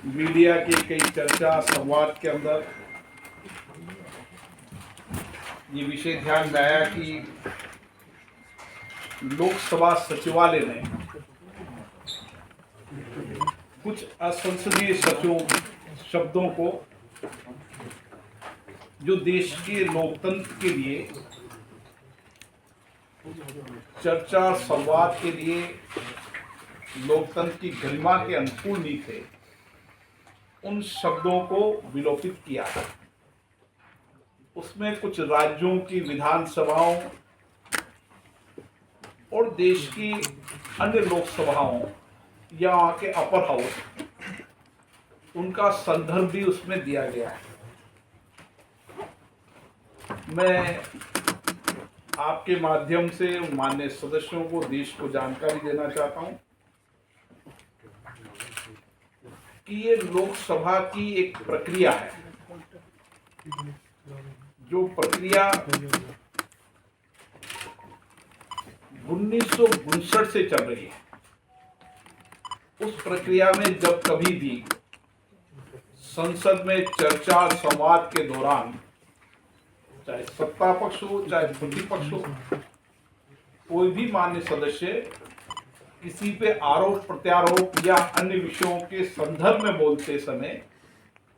Media की कई चर्चा संवाद के अंदर ये विषय ध्यान में आया कि लोकसभा सचिवालय ने कुछ असंसदीय शब्दों को जो देश के लोकतंत्र के लिए, चर्चा संवाद के लिए, लोकतंत्र की गरिमा के अनुकूल नहीं थे, उन शब्दों को विलोपित किया है। उसमें कुछ राज्यों की विधानसभाओं और देश की अन्य लोकसभाओं या वहाँ के अपर हाउस, उनका संदर्भ भी उसमें दिया गया है। मैं आपके माध्यम से माननीय सदस्यों को, देश को जानकारी देना चाहता हूं कि ये लोकसभा की एक प्रक्रिया है, जो प्रक्रिया 1959 से चल रही है। उस प्रक्रिया में जब कभी भी संसद में चर्चा संवाद के दौरान, चाहे सत्ता पक्ष हो चाहे प्रतिपक्ष हो, कोई भी मान्य सदस्य किसी पे आरोप प्रत्यारोप या अन्य विषयों के संदर्भ में बोलते समय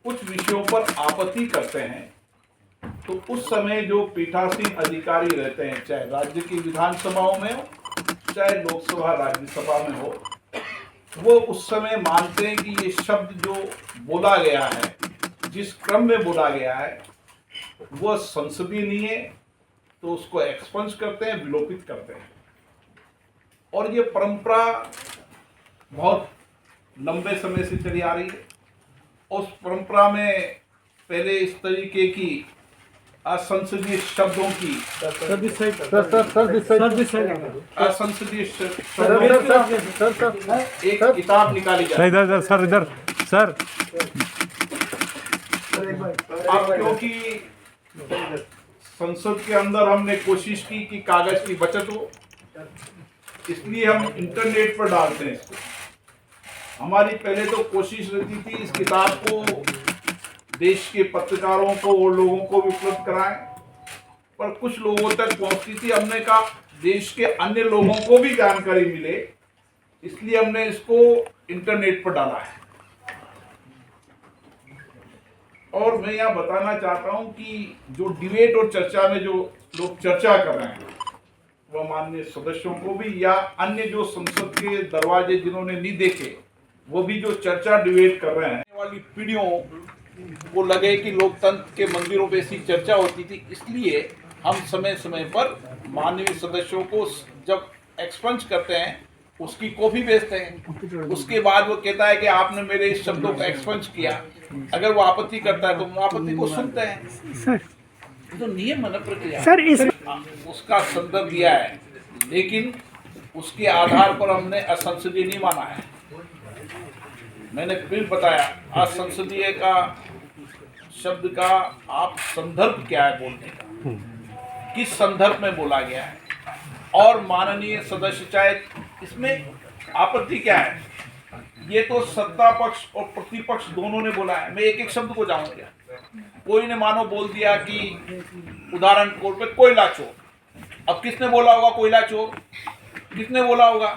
कुछ विषयों पर आपत्ति करते हैं, तो उस समय जो पीठासीन अधिकारी रहते हैं, चाहे राज्य की विधानसभाओं में हो चाहे लोकसभा राज्यसभा में हो, वो उस समय मानते हैं कि ये शब्द जो बोला गया है, जिस क्रम में बोला गया है, वह संसदीय नहीं है, तो उसको एक्सपंज करते हैं, विलोपित करते हैं। और ये परंपरा बहुत लंबे समय से चली आ रही है। उस परंपरा में पहले इस तरीके की असंसदीय शब्दों की असंसदीय एक किताब निकाली जाती है। सर अब क्योंकि संसद के अंदर हमने कोशिश की कि कागज की बचत हो, इसलिए हम इंटरनेट पर डालते हैं इसको। हमारी पहले तो कोशिश रहती थी इस किताब को देश के पत्रकारों को और लोगों को भी उपलब्ध कराएं, पर कुछ लोगों तक पहुंचती थी। हमने कहा देश के अन्य लोगों को भी जानकारी मिले, इसलिए हमने इसको इंटरनेट पर डाला है। और मैं यहाँ बताना चाहता हूँ कि जो डिबेट और चर्चा में जो लोग चर्चा कर रहे हैं, वह माननीय सदस्यों को भी या अन्य जो संसद के दरवाजे जिन्होंने नहीं देखे, वो भी जो चर्चा डिबेट कर रहे हैं, वाली पीढ़ियों को लगे कि लोकतंत्र के मंदिरों पे ऐसी चर्चा होती थी, इसलिए हम समय समय पर माननीय सदस्यों को जब एक्सपंज करते हैं उसकी कॉपी भेजते हैं। उसके बाद वो कहता है कि आपने मेरे इस शब्दों को एक्सपंज किया। अगर वो आपत्ति करता है तो हम आपत्ति को सुनते हैं। सर तो नियम है ना प्रक्रिया। सर इस उसका संदर्भ दिया है, लेकिन उसके आधार पर हमने असंसदीय नहीं माना है। मैंने फिर बताया, असंसदीय का शब्द का आप संदर्भ क्या है बोलने का, किस संदर्भ में बोला गया है, और माननीय सदस्य चाहे इसमें आपत्ति क्या है। ये तो सत्ता पक्ष और प्रतिपक्ष दोनों ने बोला है। मैं एक एक शब्द को जाऊंगा। कोई ने मानो बोल दिया कि उदाहरण के तौर पे कोयला चोर। अब किसने बोला होगा कोयला चोर? किसने बोला होगा?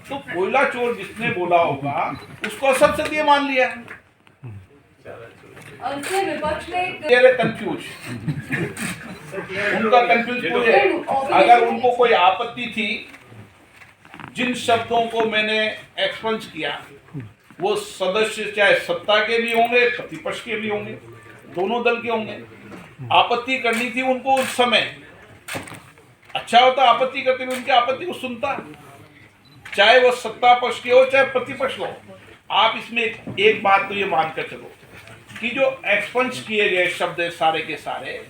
तो कोयला चोर जिसने बोला होगा उसको संसदीय मान लिया। कंफ्यूज उनका कंफ्यूज कोई है। अगर उनको कोई आपत्ति थी, जिन शब्दों को मैंने एक्सपंज किया, वो सदस्य चाहे सत्ता के भी होंगे, प्रतिपक्ष के भी होंगे, दोनों दल के होंगे, आपत्ति करनी थी उनको उस समय। अच्छा होता आपत्ति करते हुए उनकी आपत्ति को सुनता, चाहे वो सत्ता पक्ष के हो चाहे प्रतिपक्ष हो। आप इसमें एक बात तो ये मानकर चलो कि जो एक्सपंज किए गए शब्द है सारे के सारे,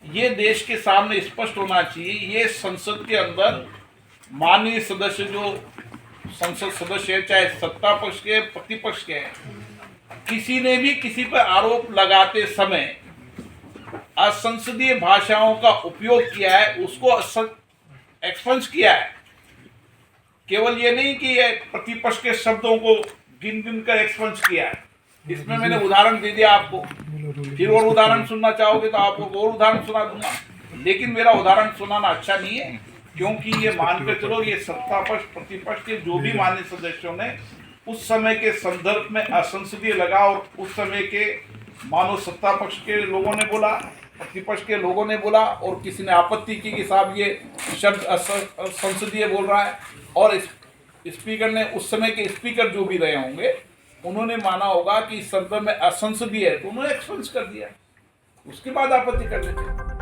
ये देश के सामने स्पष्ट होना चाहिए। ये संसद के अंदर माननीय सदस्य जो संसद सदस्य है, चाहे सत्ता पक्ष के प्रतिपक्ष के हैं, किसी ने भी किसी पर आरोप लगाते समय असंसदीय भाषाओं का उपयोग किया है, उसको एक्सपंज किया है। केवल ये नहीं कि ये प्रतिपक्ष के शब्दों को गिन गिन कर एक्सपंज किया है, इसमें मैंने उदाहरण दे दिया आपको, फिर और उदाहरण सुनना चाहोगे तो आपको और उदाहरण सुना दूंगा, लेकिन मेरा उदाहरण सुनाना अच्छा नहीं है, क्योंकि ये मान के चलो ये सत्ता पक्ष प्रतिपक्ष के जो भी मान्य सदस्यों ने उस समय के संदर्भ में असंसदीय लगा, और उस समय के मानो सत्ता पक्ष के लोगों ने बोला, प्रतिपक्ष के लोगों ने बोला, और किसी ने आपत्ति की कि साहब ये शब्द असंसदीय बोल रहा है, और स्पीकर ने, उस समय के स्पीकर जो भी रहे होंगे, उन्होंने माना होगा कि इस संदर्भ में असंसदीय है, तो उन्होंने एक्सपेंस कर दिया, उसके बाद आपत्ति कर लेते।